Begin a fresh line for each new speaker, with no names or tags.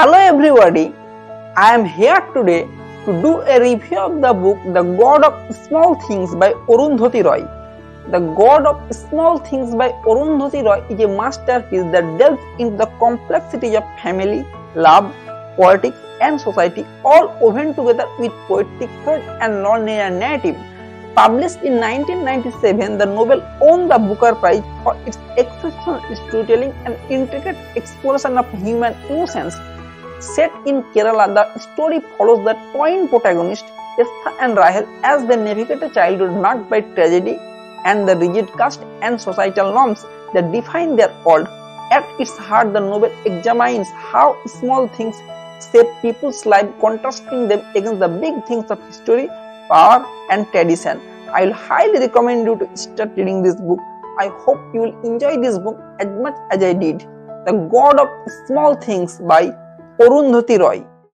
Hello everybody, I am here today to do a review of the book The God of Small Things by Arundhati Roy. The God of Small Things by Arundhati Roy is a masterpiece that delves into the complexities of family, love, politics and society, all woven together with poetic thread and non-linear narrative. Published in 1997, the novel won the Booker Prize for its exceptional storytelling and intricate exploration of human emotions. Set in Kerala, the story follows the twin protagonists, Estha and Rahel, as they navigate a childhood marked by tragedy and the rigid caste and societal norms that define their world. At its heart, the novel examines how small things shape people's lives, contrasting them against the big things of history, power and tradition. I will highly recommend you to start reading this book. I hope you will enjoy this book as much as I did. The God of Small Things by Arundhati Roy.